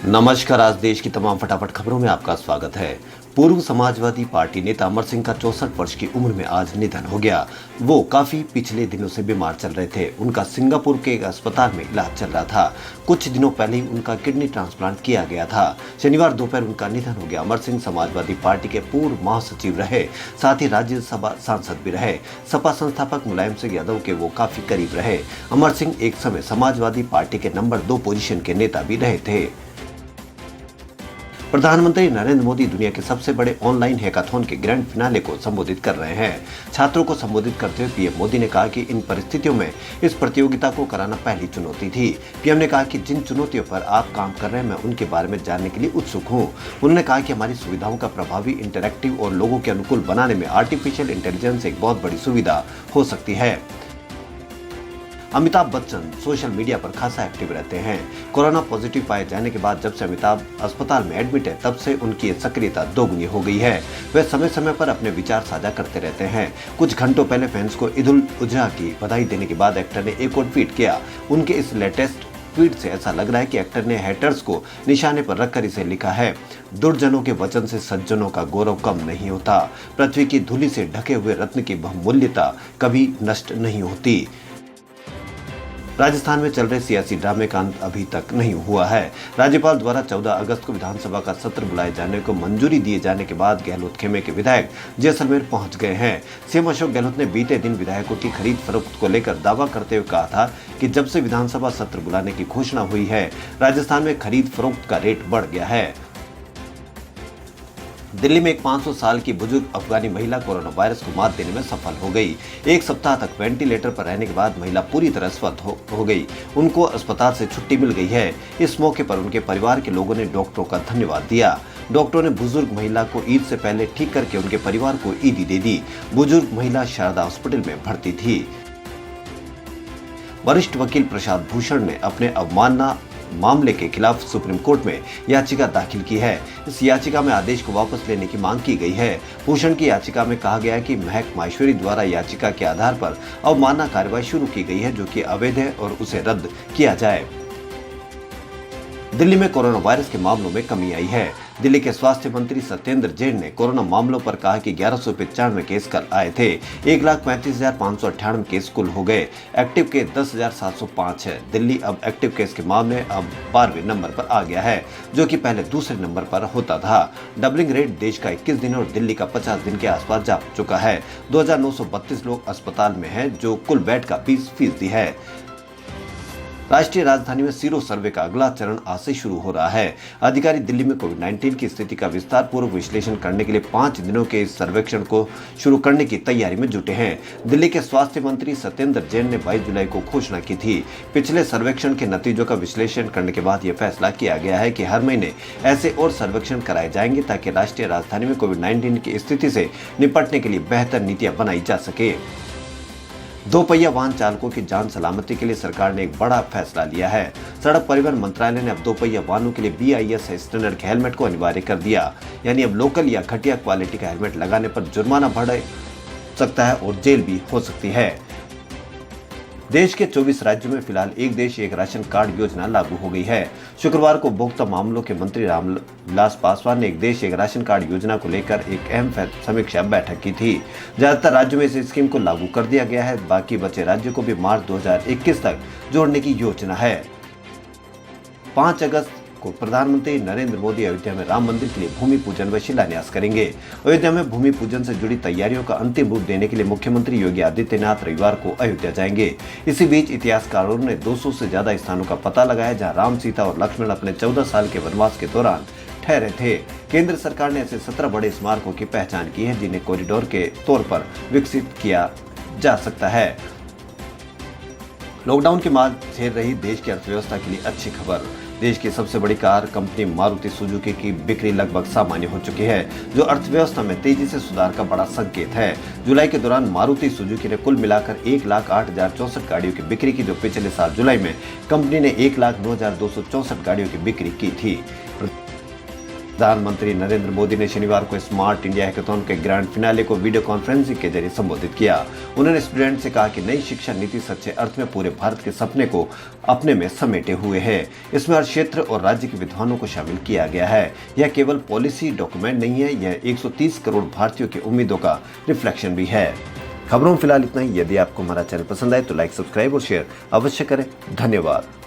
नमस्कार। आज देश की तमाम फटाफट खबरों में आपका स्वागत है। पूर्व समाजवादी पार्टी नेता अमर सिंह का 64 वर्ष की उम्र में आज निधन हो गया। वो काफी पिछले दिनों से बीमार चल रहे थे। उनका सिंगापुर के एक अस्पताल में इलाज चल रहा था। कुछ दिनों पहले ही उनका किडनी ट्रांसप्लांट किया गया था। शनिवार दोपहर उनका निधन हो गया। अमर सिंह समाजवादी पार्टी के पूर्व महासचिव रहे, साथ ही राज्यसभा सांसद भी रहे। सपा संस्थापक मुलायम सिंह यादव के वो काफी करीब रहे। अमर सिंह एक समय समाजवादी पार्टी के नंबर 2 पोजीशन के नेता भी रहे थे। प्रधानमंत्री नरेंद्र मोदी दुनिया के सबसे बड़े ऑनलाइन हैकाथॉन के ग्रैंड फिनाले को संबोधित कर रहे हैं। छात्रों को संबोधित करते हुए पीएम मोदी ने कहा कि इन परिस्थितियों में इस प्रतियोगिता को कराना पहली चुनौती थी। पीएम ने कहा कि जिन चुनौतियों पर आप काम कर रहे हैं, मैं उनके बारे में जानने के लिए उत्सुक हूं। उन्होंने कहा कि हमारी सुविधाओं का प्रभावी, इंटरैक्टिव और लोगों के अनुकूल बनाने में आर्टिफिशियल इंटेलिजेंस एक बहुत बड़ी सुविधा हो सकती है। अमिताभ बच्चन सोशल मीडिया पर खासा एक्टिव रहते हैं। कोरोना पॉजिटिव पाए जाने के बाद जब से अमिताभ अस्पताल में एडमिट है, तब से उनकी सक्रियता दोगुनी हो गई है। वे समय समय पर अपने विचार साझा करते रहते हैं। कुछ घंटों पहले फैंस को ईद उल अजहा की बधाई देने के बाद एक्टर ने एक और ट्वीट किया। उनके इस लेटेस्ट ट्वीट से ऐसा लग रहा है कि एक्टर ने हेटर्स को निशाने पर रखकर इसे लिखा है, दुर्जनों के वचन से सज्जनों का गौरव कम नहीं होता। पृथ्वी की धूलि से ढके हुए रत्न की बहुमूल्यता कभी नष्ट नहीं होती। राजस्थान में चल रहे सियासी ड्रामे का अंत अभी तक नहीं हुआ है। राज्यपाल द्वारा 14 अगस्त को विधानसभा का सत्र बुलाए जाने को मंजूरी दिए जाने के बाद गहलोत खेमे के विधायक जैसलमेर पहुंच गए हैं। सीएम अशोक गहलोत ने बीते दिन विधायकों की खरीद फरोख्त को लेकर दावा करते हुए कहा था कि जब से विधानसभा सत्र बुलाने की घोषणा हुई है, राजस्थान में खरीद फरोख्त का रेट बढ़ गया है। दिल्ली में एक 500 साल की बुजुर्ग अफगानी महिला कोरोना वायरस को मात देने में सफल हो गई। एक सप्ताह तक वेंटिलेटर पर रहने के बाद महिला पूरी तरह स्वस्थ हो गई। उनको अस्पताल से छुट्टी मिल गई है। इस मौके पर उनके परिवार के लोगों ने डॉक्टरों का धन्यवाद दिया। डॉक्टरों ने बुजुर्ग महिला को ईद से पहले ठीक करके उनके परिवार को ईदी दे दी। बुजुर्ग महिला शारदा हॉस्पिटल में भर्ती थी। वरिष्ठ वकील प्रशांत भूषण ने अपने अवमानना मामले के खिलाफ सुप्रीम कोर्ट में याचिका दाखिल की है। इस याचिका में आदेश को वापस लेने की मांग की गई है। भूषण की याचिका में कहा गया है कि महक माहेश्वरी द्वारा याचिका के आधार पर अवमानना कार्रवाई शुरू की गई है, जो कि अवैध है और उसे रद्द किया जाए। दिल्ली में कोरोना वायरस के मामलों में कमी आई है। दिल्ली के स्वास्थ्य मंत्री सत्येंद्र जैन ने कोरोना मामलों पर कहा कि 1195 केस कल आए थे। 1,35,598 केस कुल हो गए। एक्टिव केस 10,705 है। दिल्ली अब एक्टिव केस के मामले अब 12वें नंबर पर आ गया है, जो कि पहले दूसरे नंबर पर होता था। डबलिंग रेट देश का 21 दिन और दिल्ली का 50 दिन के आसपास जा चुका है। 2,932 लोग अस्पताल में हैं, जो कुल बेड का 20% है। राष्ट्रीय राजधानी में सीरो सर्वे का अगला चरण आज से शुरू हो रहा है। अधिकारी दिल्ली में कोविड-19 की स्थिति का विस्तार पूर्वक विश्लेषण करने के लिए 5 दिनों के इस सर्वेक्षण को शुरू करने की तैयारी में जुटे हैं। दिल्ली के स्वास्थ्य मंत्री सत्येंद्र जैन ने 22 जुलाई को घोषणा की थी। पिछले सर्वेक्षण के नतीजों का विश्लेषण करने के बाद यह फैसला किया गया है कि हर महीने ऐसे और सर्वेक्षण कराए जाएंगे, ताकि राष्ट्रीय राजधानी में कोविड-19 की स्थिति से निपटने के लिए बेहतर नीतियां बनाई जा सके। दोपहिया वाहन चालकों की जान सलामती के लिए सरकार ने एक बड़ा फैसला लिया है। सड़क परिवहन मंत्रालय ने अब दोपहिया वाहनों के लिए BIS स्टैंडर्ड के हेलमेट को अनिवार्य कर दिया। यानी अब लोकल या घटिया क्वालिटी का हेलमेट लगाने पर जुर्माना बढ़ सकता है और जेल भी हो सकती है। देश के 24 राज्यों में फिलहाल एक देश एक राशन कार्ड योजना लागू हो गई है। शुक्रवार को उपभोक्ता मामलों के मंत्री रामविलास पासवान ने एक देश एक राशन कार्ड योजना को लेकर एक अहम समीक्षा बैठक की थी। ज्यादातर राज्यों में इस स्कीम को लागू कर दिया गया है। बाकी बचे राज्यों को भी मार्च 2021 तक जोड़ने की योजना है। 5 अगस्त को प्रधानमंत्री नरेंद्र मोदी अयोध्या में राम मंदिर के लिए भूमि पूजन व शिलान्यास करेंगे। अयोध्या में भूमि पूजन से जुड़ी तैयारियों का अंतिम रूप देने के लिए मुख्यमंत्री योगी आदित्यनाथ रविवार को अयोध्या जाएंगे। इसी बीच इतिहासकारों ने 200 से ज्यादा स्थानों का पता लगाया, जहां राम, सीता और लक्ष्मण अपने 14 साल के वनवास के दौरान ठहरे थे। केंद्र सरकार ने ऐसे 17 बड़े स्मारकों की पहचान की है, जिन्हें कॉरिडोर के तौर पर विकसित किया जा सकता है। लॉकडाउन के बाद झेल रही देश की अर्थव्यवस्था के लिए अच्छी खबर। देश की सबसे बड़ी कार कंपनी मारुति सुजुकी की बिक्री लगभग सामान्य हो चुकी है, जो अर्थव्यवस्था में तेजी से सुधार का बड़ा संकेत है। जुलाई के दौरान मारुति सुजुकी ने कुल मिलाकर 1,08,064 गाड़ियों की बिक्री की, जो पिछले साल जुलाई में कंपनी ने 1,09,264 गाड़ियों की बिक्री की थी। प्रधानमंत्री नरेंद्र मोदी ने शनिवार को स्मार्ट इंडिया हैकाथॉन के ग्रैंड फिनाले को वीडियो कॉन्फ्रेंसिंग के जरिए संबोधित किया। उन्होंने स्टूडेंट से कहा कि नई शिक्षा नीति सच्चे अर्थ में पूरे भारत के सपने को अपने में समेटे हुए है। इसमें हर क्षेत्र और राज्य के विद्वानों को शामिल किया गया है। यह केवल पॉलिसी डॉक्यूमेंट नहीं है, यह 130 करोड़ भारतीयों की उम्मीदों का रिफ्लेक्शन भी है। खबरों में फिलहाल इतना ही। यदि आपको हमारा चैनल पसंद आए तो लाइक, सब्सक्राइब और शेयर अवश्य करें। धन्यवाद।